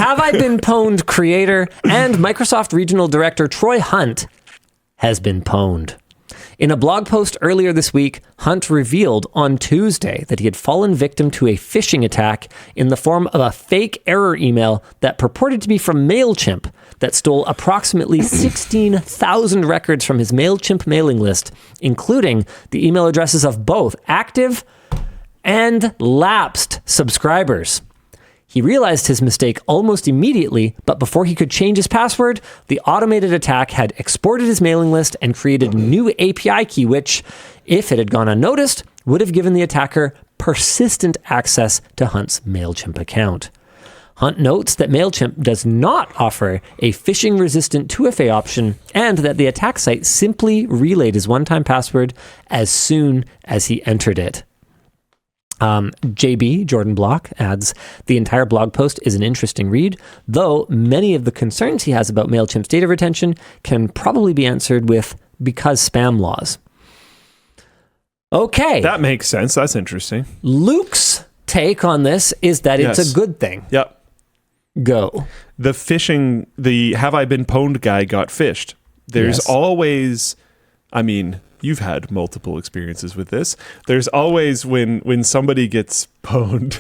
Have I Been Pwned creator and Microsoft Regional Director Troy Hunt has been pwned. In a blog post earlier this week, Hunt revealed on Tuesday that he had fallen victim to a phishing attack in the form of a fake error email that purported to be from MailChimp that stole approximately 16,000 records from his MailChimp mailing list, including the email addresses of both active and lapsed subscribers. He realized his mistake almost immediately, but before he could change his password, the automated attack had exported his mailing list and created a new API key, which, if it had gone unnoticed, would have given the attacker persistent access to Hunt's MailChimp account. Hunt notes that MailChimp does not offer a phishing-resistant 2FA option and that the attack site simply relayed his one-time password as soon as he entered it. JB, Jordan Block, adds, the entire blog post is an interesting read, though many of the concerns he has about MailChimp's data retention can probably be answered with because spam laws. Okay. That makes sense. That's interesting. Luke's take on this is that it's a good thing. Yep. Go. The phishing, the Have I Been Pwned guy got phished. There's always, I mean, you've had multiple experiences with this. There's always when somebody gets pwned,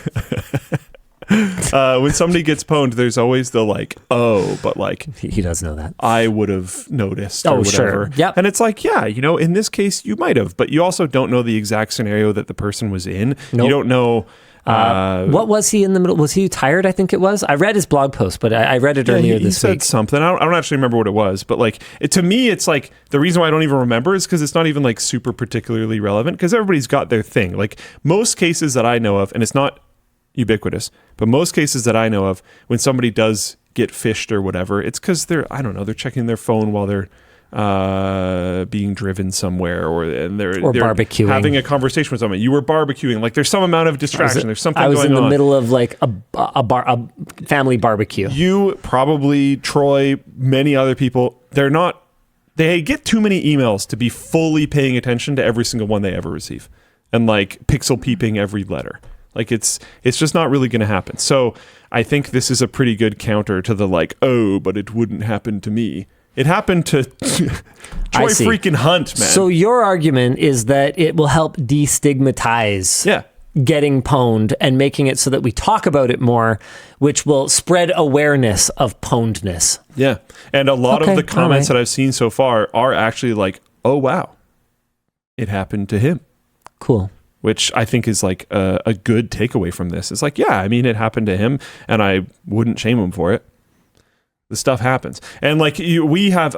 there's always the like, oh, but like he does know that. I would have noticed or whatever. Sure. Yep. And it's like, yeah, you know, in this case you might have, but you also don't know the exact scenario that the person was in. Nope. You don't know. What was he in the middle? Was he tired? I think it was. I read his blog post, but I read it earlier this week. He said something. I don't actually remember what it was, but like to me, it's like the reason why I don't even remember is because it's not even like super particularly relevant because everybody's got their thing. Like most cases that I know of, and it's not ubiquitous, but most cases that I know of, when somebody does get phished or whatever, it's because they're checking their phone while they're being driven somewhere, or they're barbecuing, having a conversation with someone. You were barbecuing, like there's some amount of distraction. There's something going on. I was in the middle of like a family barbecue. You probably, Troy, many other people, they get too many emails to be fully paying attention to every single one they ever receive, and like pixel peeping every letter. Like it's just not really going to happen. So I think this is a pretty good counter to the like, oh, but it wouldn't happen to me. It happened to Troy freaking Hunt, man. So your argument is that it will help destigmatize getting pwned and making it so that we talk about it more, which will spread awareness of pwnedness. Yeah. And a lot of the comments that I've seen so far are actually like, oh, wow, it happened to him. Cool. Which I think is like a good takeaway from this. It's like, yeah, I mean, it happened to him and I wouldn't shame him for it. The stuff happens. And like we have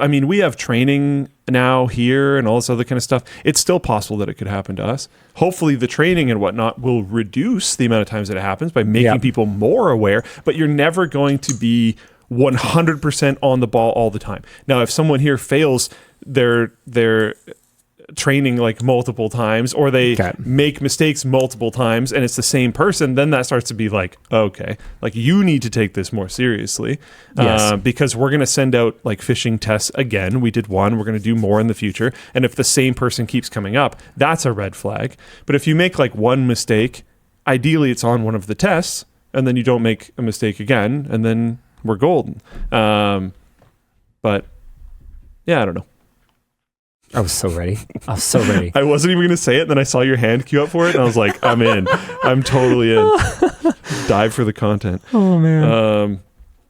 training now here and all this other kind of stuff. It's still possible that it could happen to us. Hopefully the training and whatnot will reduce the amount of times that it happens by making people more aware, but you're never going to be 100% on the ball all the time. Now, if someone here fails their training like multiple times, or they make mistakes multiple times and it's the same person, then that starts to be like, okay, like you need to take this more seriously. Because we're going to send out like phishing tests again. We did one, we're going to do more in the future, and if the same person keeps coming up, that's a red flag. But if you make like one mistake, ideally it's on one of the tests, and then you don't make a mistake again, and then we're golden. But yeah, I don't know. I was so ready. I wasn't even going to say it. Then I saw your hand queue up for it. And I was like, I'm in. I'm totally in. Dive for the content. Oh, man.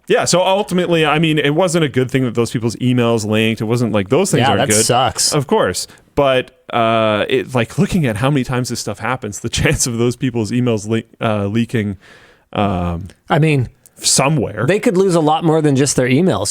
Yeah. So ultimately, I mean, it wasn't a good thing that those people's emails linked. It wasn't like those things aren't good. Yeah, that sucks. Of course. But it like looking at how many times this stuff happens, the chance of those people's emails leaking. I mean, somewhere. They could lose a lot more than just their emails.